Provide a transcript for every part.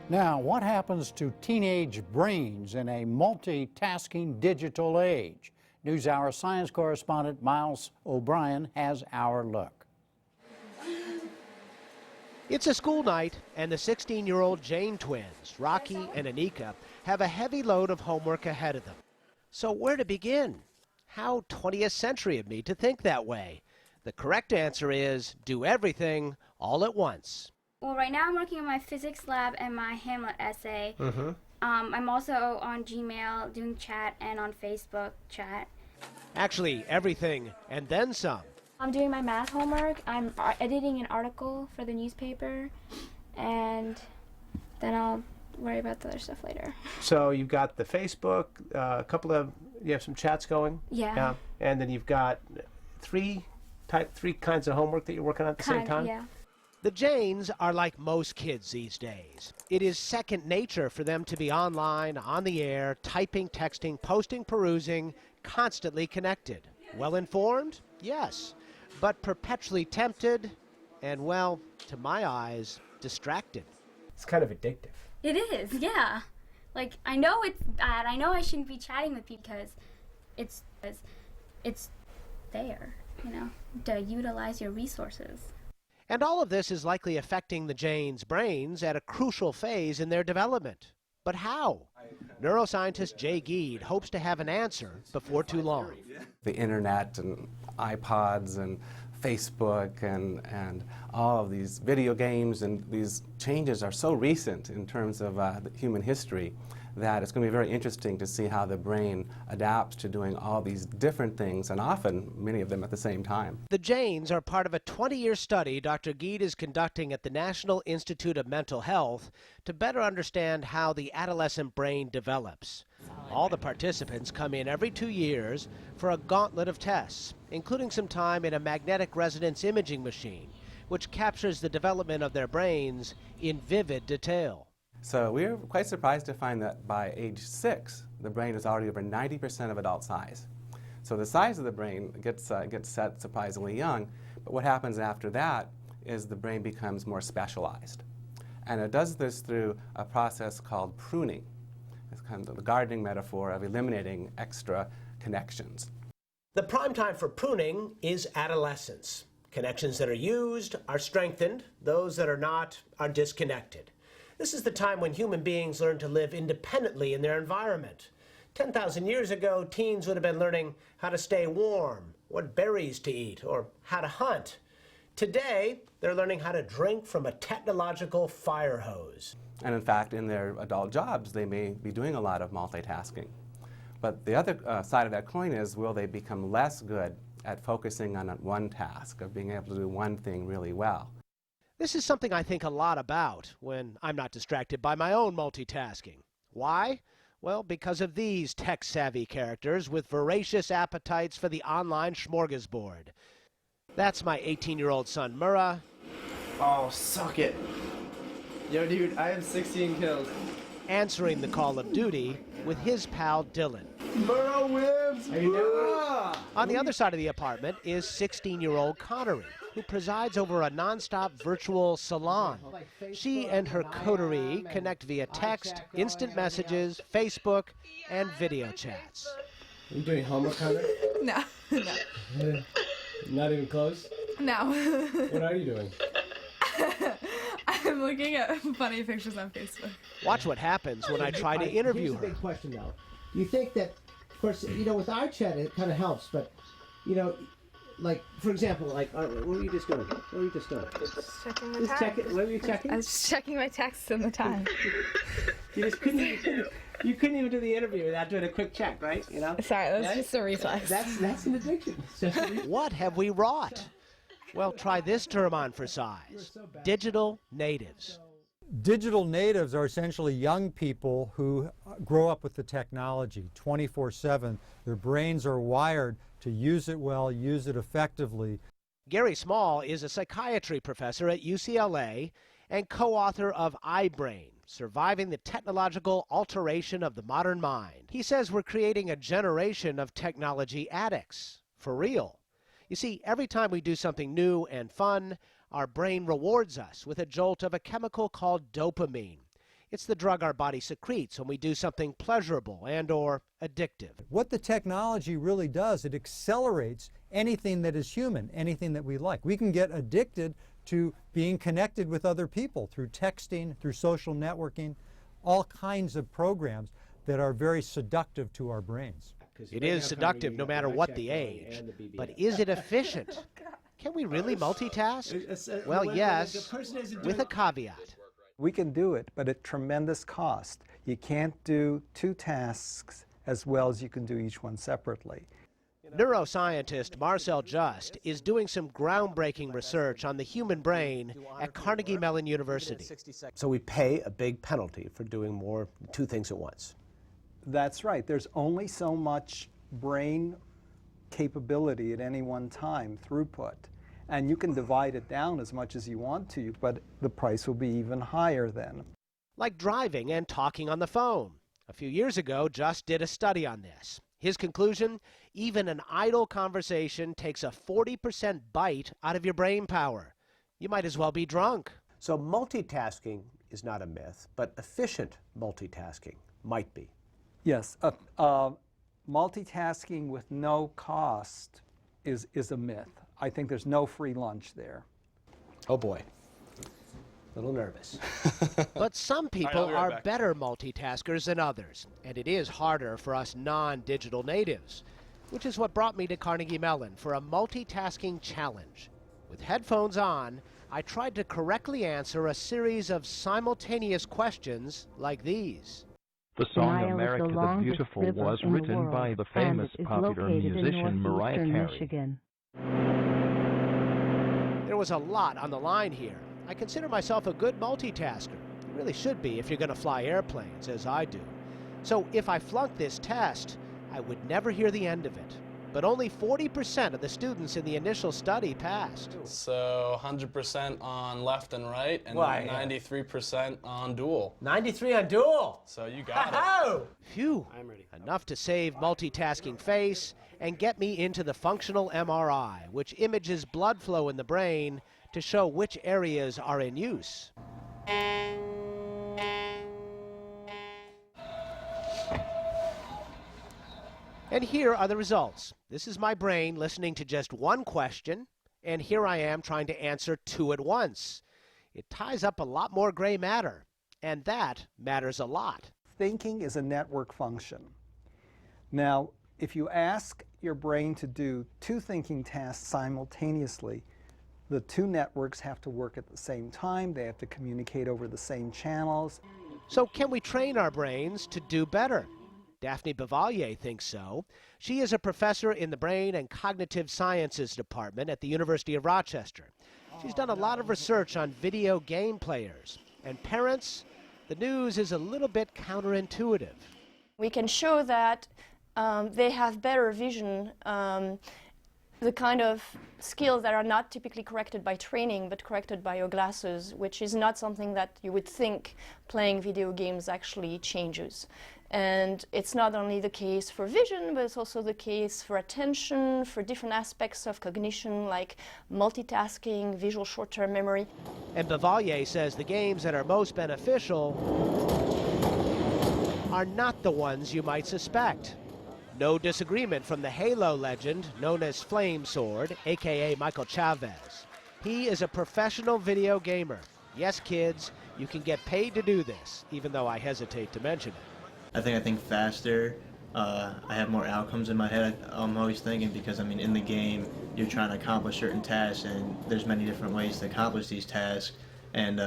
Now, what happens to teenage brains in a multitasking digital age? NewsHour science correspondent Miles O'Brien has our look. It's a school night, and the 16-year-old Jane twins, Rocky and Anika, have a heavy load of homework ahead of them. So where to begin? How 20th century of me to think that way. The correct answer is do everything all at once. Well, right now I'm working on my physics lab and my Hamlet essay. I'm also on Gmail doing chat and on Facebook chat. Actually, everything and then some. I'm doing my math homework. I'm editing an article for the newspaper, and then I'll worry about the other stuff later. So you've got the Facebook, you have some chats going? Yeah. And then you've got three kinds of homework that you're working on at the same time? Yeah. The Janes are like most kids these days. It is second nature for them to be online, on the air, typing, texting, posting, perusing, constantly connected. Well informed? Yes. But perpetually tempted and, well, to my eyes, distracted. It's kind of addictive. It is, yeah. Like, I know it's bad. I know I shouldn't be chatting with people because it's there, you know, to utilize your resources. And all of this is likely affecting the Janes' brains at a crucial phase in their development. But how? Neuroscientist Jay Geed hopes to have an answer before too long. The internet and iPods and Facebook and all of these video games and these changes are so recent in terms of human history that it's going to be very interesting to see how the brain adapts to doing all these different things, and often many of them at the same time. The Janes are part of a 20-year study Dr. Geed is conducting at the National Institute of Mental Health to better understand how the adolescent brain develops. All the participants come in every 2 years for a gauntlet of tests, including some time in a magnetic resonance imaging machine, which captures the development of their brains in vivid detail. So we were quite surprised to find that by age 6, the brain is already over 90% of adult size. So the size of the brain gets set surprisingly young, but what happens after that is the brain becomes more specialized. And it does this through a process called pruning. It's kind of the gardening metaphor of eliminating extra connections. The prime time for pruning is adolescence. Connections that are used are strengthened, those that are not are disconnected. This is the time when human beings learn to live independently in their environment. 10,000 years ago, teens would have been learning how to stay warm, what berries to eat, or how to hunt. Today, they're learning how to drink from a technological fire hose. And in fact, in their adult jobs, they may be doing a lot of multitasking. But the other side of that coin is, will they become less good at focusing on one task, of being able to do one thing really well? This is something I think a lot about when I'm not distracted by my own multitasking. Why? Well, because of these tech-savvy characters with voracious appetites for the online smorgasbord. That's my 18-year-old son, Murrah. Oh, suck it. Yo, dude, I have 16 kills. Answering the call of duty with his pal, Dylan. Murrah wins! How you doing? On the other side of the apartment is 16-year-old Connery, who presides over a nonstop virtual salon. She and her coterie connect via text, instant messages, Facebook, and video chats. Are you doing homework, Connor? No. Not even close? No. What are you doing? I'm looking at funny pictures on Facebook. Watch what happens when I try to interview her. Here's a big question, though. You think that, of course, with our chat, it kind of helps, but, like, for example, like, what were you just doing? Just checking my texts. What were you checking? I was just checking my texts and the time. You couldn't even do the interview without doing a quick check, right? Sorry, that's just a reflex. That's an addiction. What have we wrought? Well, try this term on for size. Digital natives. Digital natives are essentially young people who grow up with the technology 24/7. Their brains are wired to use it well, use it effectively. Gary Small is a psychiatry professor at UCLA and co-author of iBrain, Surviving the Technological Alteration of the Modern Mind. He says we're creating a generation of technology addicts, for real. You see, every time we do something new and fun, our brain rewards us with a jolt of a chemical called dopamine. It's the drug our body secretes when we do something pleasurable and or addictive. What the technology really does, it accelerates anything that is human, anything that we like. We can get addicted to being connected with other people through texting, through social networking, all kinds of programs that are very seductive to our brains. It is seductive no matter what the age, but is it efficient? Can we really multitask? Well, yes, with a caveat. We can do it, but at tremendous cost. You can't do two tasks as well as you can do each one separately. Neuroscientist Marcel Just is doing some groundbreaking research on the human brain at Carnegie Mellon University. So we pay a big penalty for doing two things at once. That's right. There's only so much brain capability at any one time, throughput. And you can divide it down as much as you want to, but the price will be even higher then. Like driving and talking on the phone. A few years ago, Just did a study on this. His conclusion, even an idle conversation takes a 40% bite out of your brain power. You might as well be drunk. So multitasking is not a myth, but efficient multitasking might be. Yes, multitasking with no cost is a myth. I think there's no free lunch there. Oh boy, a little nervous. But some people are better multitaskers than others, and it is harder for us non-digital natives, which is what brought me to Carnegie Mellon for a multitasking challenge. With headphones on, I tried to correctly answer a series of simultaneous questions like these. The song America the Beautiful was written by the famous popular musician Mariah Carey. There was a lot on the line here. I consider myself a good multitasker. You really should be if you're going to fly airplanes, as I do. So if I flunked this test, I would never hear the end of it. But only 40% of the students in the initial study passed. So 100% on left and right, and 93% on dual. 93 on dual. So you got it. Phew, enough to save multitasking face and get me into the functional MRI, which images blood flow in the brain to show which areas are in use. And here are the results. This is my brain listening to just one question, and here I am trying to answer two at once. It ties up a lot more gray matter, and that matters a lot. Thinking is a network function. Now, if you ask your brain to do two thinking tasks simultaneously, the two networks have to work at the same time. They have to communicate over the same channels. So can we train our brains to do better? Daphne Bavalier thinks so. She is a professor in the Brain and Cognitive Sciences Department at the University of Rochester. She's done a lot of research on video game players. And parents, the news is a little bit counterintuitive. We can show that they have better vision, the kind of skills that are not typically corrected by training, but corrected by your glasses, which is not something that you would think playing video games actually changes. And it's not only the case for vision, but it's also the case for attention, for different aspects of cognition, like multitasking, visual short-term memory. And Bavalier says the games that are most beneficial are not the ones you might suspect. No disagreement from the Halo legend known as Flame Sword, aka Michael Chavez. He is a professional video gamer. Yes, kids, you can get paid to do this, even though I hesitate to mention it. I think faster. I have more outcomes in my head. I'm always thinking because, I mean, in the game, you're trying to accomplish certain tasks, and there's many different ways to accomplish these tasks. And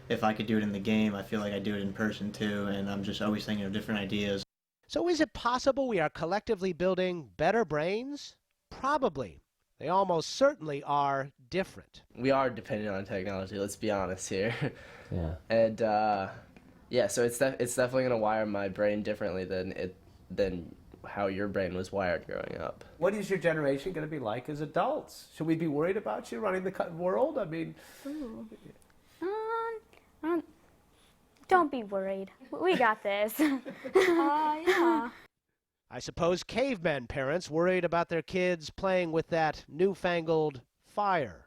if I could do it in the game, I feel like I do it in person too, and I'm just always thinking of different ideas. So is it possible we are collectively building better brains? Probably. They almost certainly are different. We are dependent on technology, let's be honest here. Yeah. And yeah, so it's definitely going to wire my brain differently than how your brain was wired growing up. What is your generation going to be like as adults? Should we be worried about you running the world? I mean... Don't be worried. We got this. Yeah. I suppose cavemen parents worried about their kids playing with that newfangled fire.